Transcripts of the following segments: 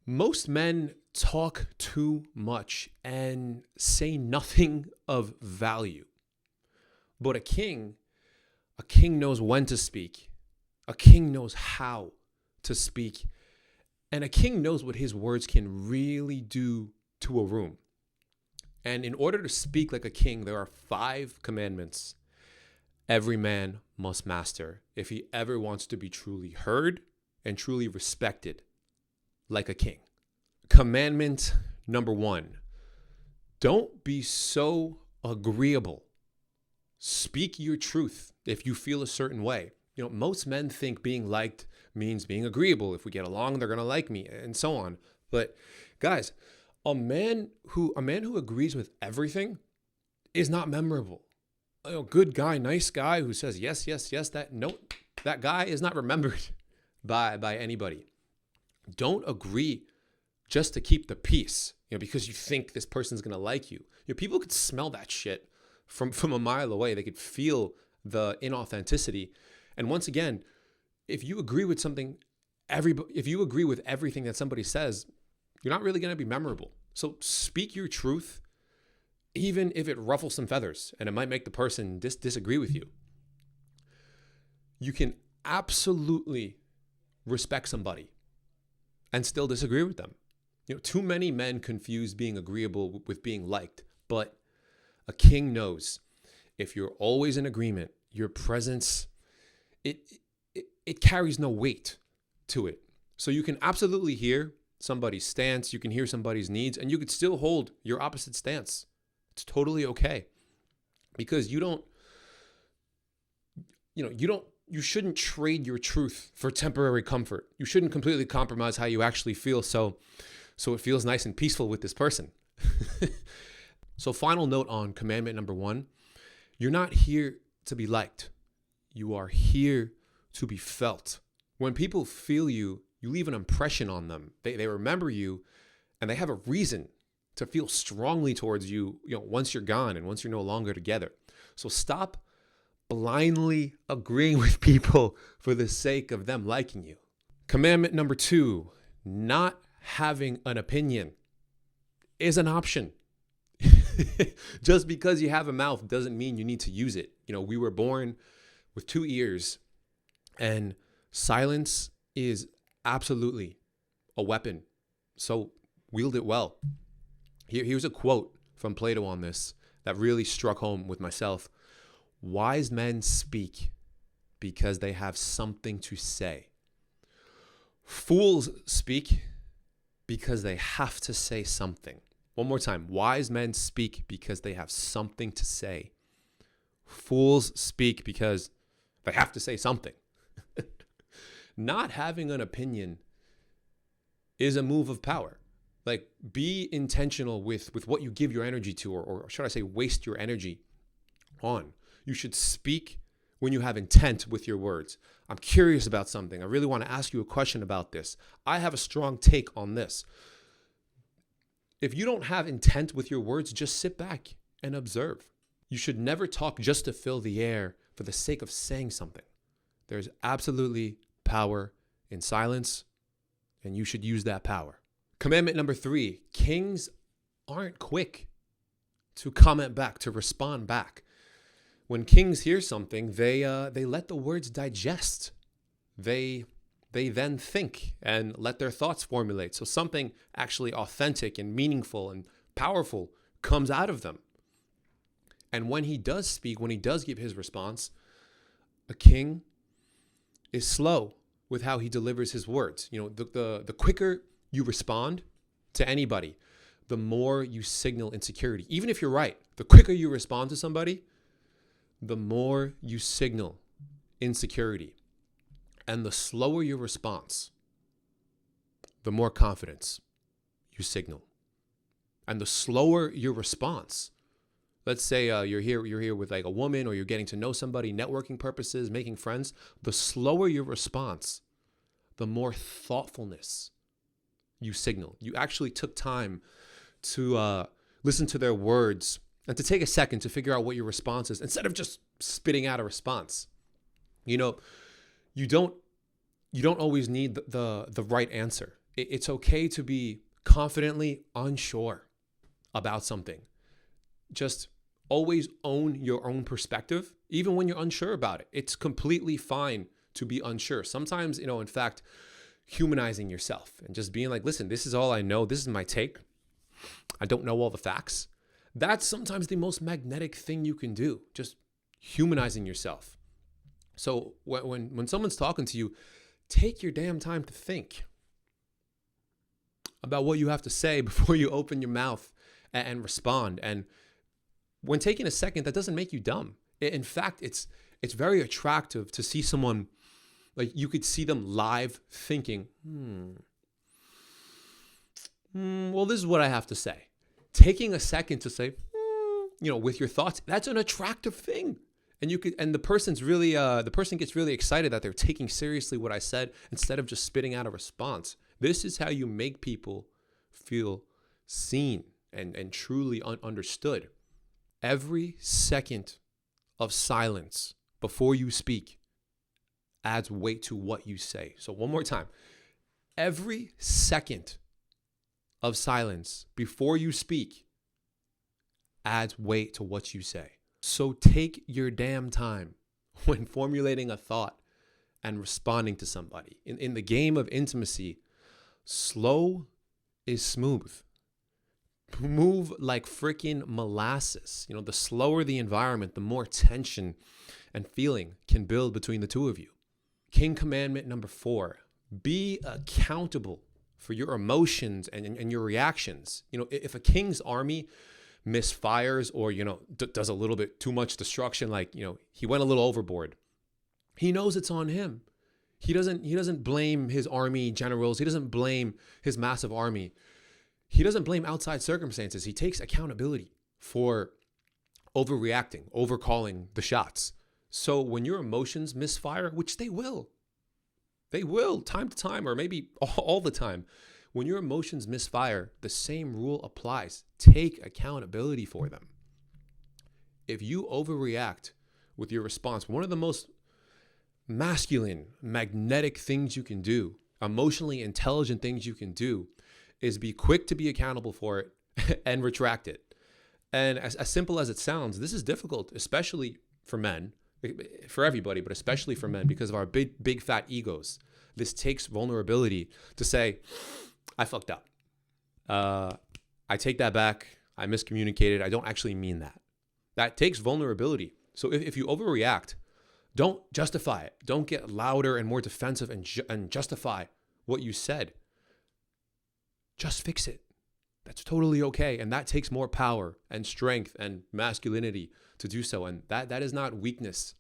Most men talk too much and say nothing of value. But a king knows when to speak. A king knows how to speak. And a king knows what his words can really do to a room. And in order to speak like a king, there are 5 commandments every man must master if he ever wants to be truly heard and truly respected like a king. Commandment number 1, don't be so agreeable. Speak your truth if you feel a certain way. Most men think being liked means being agreeable. If we get along, they're going to like me and so on. But guys, a man who agrees with everything is not memorable. Good guy, nice guy who says yes, yes, yes, that guy is not remembered by anybody. Don't agree just to keep the peace, because you think this person's going to like you. People could smell that shit from a mile away. They could feel the inauthenticity. And once again, if you agree with something, if you agree with everything that somebody says, you're not really going to be memorable. So speak your truth, even if it ruffles some feathers and it might make the person disagree with you. You can absolutely respect somebody and still disagree with them. Too many men confuse being agreeable with being liked, but a king knows if you're always in agreement, your presence, it carries no weight to it. So you can absolutely hear somebody's stance, you can hear somebody's needs, and you could still hold your opposite stance. It's totally okay. Because you shouldn't trade your truth for temporary comfort. You shouldn't completely compromise how you actually feel so it feels nice and peaceful with this person. So final note on commandment number 1, you're not here to be liked. You are here to be felt. When people feel you, you leave an impression on them. They remember you, and they have a reason to feel strongly towards you, once you're gone and once you're no longer together. So stop blindly agreeing with people for the sake of them liking you. Commandment number 2, not having an opinion is an option. Just because you have a mouth doesn't mean you need to use it. We were born with 2 ears, and silence is absolutely a weapon. So wield it well. Here's a quote from Plato on this that really struck home with myself. Wise men speak because they have something to say. Fools speak because they have to say something. One more time. Wise men speak because they have something to say. Fools speak because they have to say something. Not having an opinion is a move of power. Like, be intentional with what you give your energy to, or should I say waste your energy on. You should speak when you have intent with your words. I'm curious about something. I really want to ask you a question about this. I have a strong take on this. If you don't have intent with your words, just sit back and observe. You should never talk just to fill the air for the sake of saying something. There's absolutely power in silence, and you should use that power. Commandment number 3, kings aren't quick to comment back, to respond back. When kings hear something, they let the words digest. They then think and let their thoughts formulate. So something actually authentic and meaningful and powerful comes out of them. And when he does speak, when he does give his response, a king is slow with how he delivers his words. The quicker you respond to anybody, the more you signal insecurity. Even if you're right, the quicker you respond to somebody, the more you signal insecurity. And the slower your response, the more confidence you signal. And the slower your response, let's say you're here with like a woman, or you're getting to know somebody, networking purposes, making friends, the slower your response, the more thoughtfulness you signal. You actually took time to listen to their words and to take a second to figure out what your response is instead of just spitting out a response. You don't always need the right answer. It's okay to be confidently unsure about something. Just always own your own perspective, even when you're unsure about it. It's completely fine to be unsure. Sometimes, in fact, humanizing yourself and just being like, listen, this is all I know. This is my take. I don't know all the facts. That's sometimes the most magnetic thing you can do, just humanizing yourself. So when someone's talking to you, take your damn time to think about what you have to say before you open your mouth and respond. And when taking a second, that doesn't make you dumb. In fact, it's very attractive to see someone, like you could see them live thinking, well, this is what I have to say. Taking a second to say, with your thoughts, that's an attractive thing. And the person gets really excited that they're taking seriously what I said instead of just spitting out a response. This is how you make people feel seen and truly understood. Every second of silence before you speak adds weight to what you say. So one more time. Every second of silence before you speak adds weight to what you say. So take your damn time when formulating a thought and responding to somebody. In the game of intimacy, slow is smooth. Move like freaking molasses. The slower the environment, the more tension and feeling can build between the two of you. King commandment number 4, be accountable for your emotions and your reactions. If a king's army misfires or, does a little bit too much destruction, like, he went a little overboard, he knows it's on him. He doesn't blame his army generals. He doesn't blame his massive army. He doesn't blame outside circumstances. He takes accountability for overreacting, overcalling the shots. So when your emotions misfire, which they will time to time, or maybe all the time, when your emotions misfire, the same rule applies. Take accountability for them. If you overreact with your response, one of the most masculine, magnetic things you can do, emotionally intelligent things you can do, is be quick to be accountable for it and retract it. And as simple as it sounds, this is difficult, especially for men, for everybody, but especially for men, because of our big fat egos. This takes vulnerability to say, I fucked up. I take that back. I miscommunicated. I don't actually mean that. That takes vulnerability. So if you overreact, don't justify it. Don't get louder and more defensive and justify what you said. Just fix it. That's totally okay. And that takes more power and strength and masculinity to do so. And that is not weakness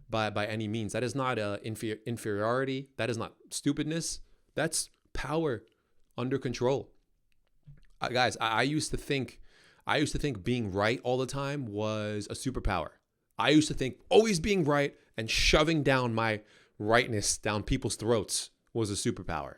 by any means. That is not inferiority. That is not stupidness. That's power under control. Guys, I used to think being right all the time was a superpower. I used to think always being right and shoving down my rightness down people's throats was a superpower.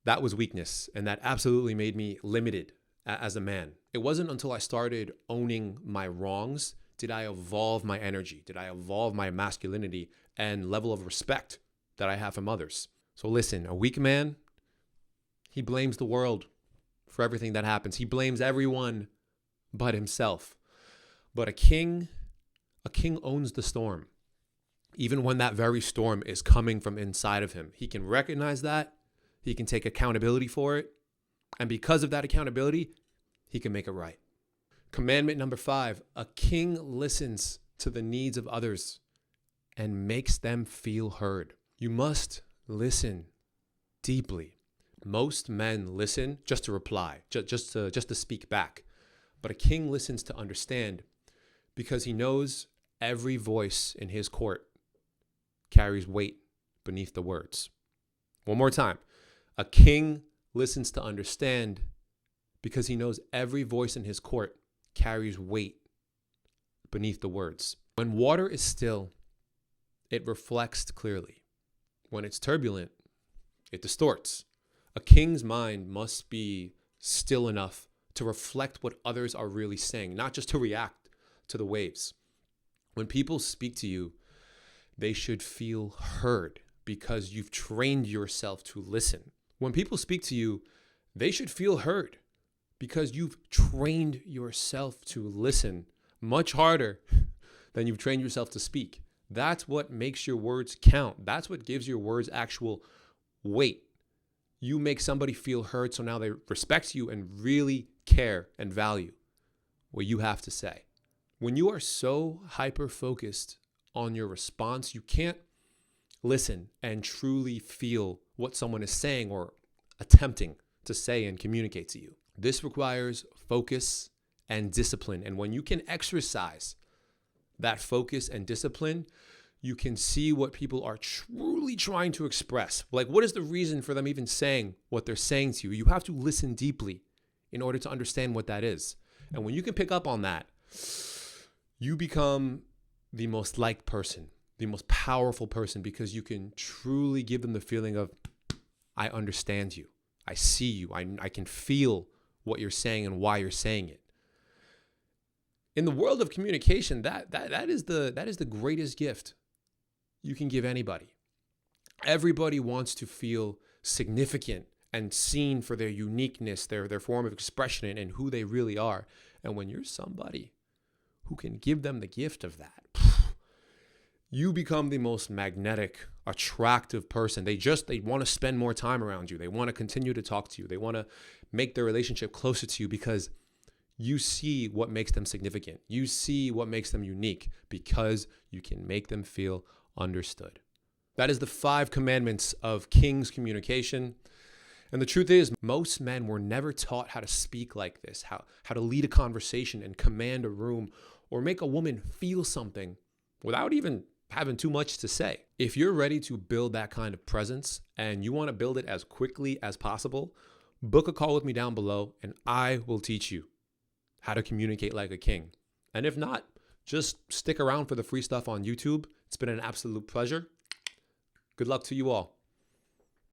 That was weakness, and that absolutely made me limited as a man. It wasn't until I started owning my wrongs did I evolve my energy, did I evolve my masculinity and level of respect that I have from others. So listen, a weak man, he blames the world for everything that happens. He blames everyone but himself. But a king owns the storm. Even when that very storm is coming from inside of him, he can recognize that. He can take accountability for it. And because of that accountability, he can make it right. Commandment number 5, a king listens to the needs of others and makes them feel heard. You must listen deeply. Most men listen just to reply, just to speak back. But a king listens to understand because he knows every voice in his court carries weight beneath the words. One more time. A king listens to understand because he knows every voice in his court carries weight beneath the words. When water is still, it reflects clearly. When it's turbulent, it distorts. A king's mind must be still enough to reflect what others are really saying, not just to react to the waves. When people speak to you, they should feel heard because you've trained yourself to listen. When people speak to you, they should feel heard because you've trained yourself to listen much harder than you've trained yourself to speak. That's what makes your words count. That's what gives your words actual weight. You make somebody feel heard, so now they respect you and really care and value what you have to say. When you are so hyper-focused on your response, you can't listen and truly feel what someone is saying or attempting to say and communicate to you. This requires focus and discipline. And when you can exercise that focus and discipline, you can see what people are truly trying to express. Like, what is the reason for them even saying what they're saying to you? You have to listen deeply in order to understand what that is. And when you can pick up on that, you become the most liked person, the most powerful person, because you can truly give them the feeling of, I understand you. I see you. I can feel what you're saying and why you're saying it. In the world of communication, that is the greatest gift you can give anybody. Everybody wants to feel significant and seen for their uniqueness, their form of expression, and who they really are. And when you're somebody who can give them the gift of that, you become the most magnetic, attractive person. They want to spend more time around you. They want to continue to talk to you. They want to make their relationship closer to you because you see what makes them significant. You see what makes them unique because you can make them feel understood. That is the 5 commandments of King's communication. And the truth is, most men were never taught how to speak like this, how to lead a conversation and command a room or make a woman feel something without even having too much to say. If you're ready to build that kind of presence and you want to build it as quickly as possible, book a call with me down below and I will teach you how to communicate like a king. And if not, just stick around for the free stuff on YouTube. It's been an absolute pleasure. Good luck to you all.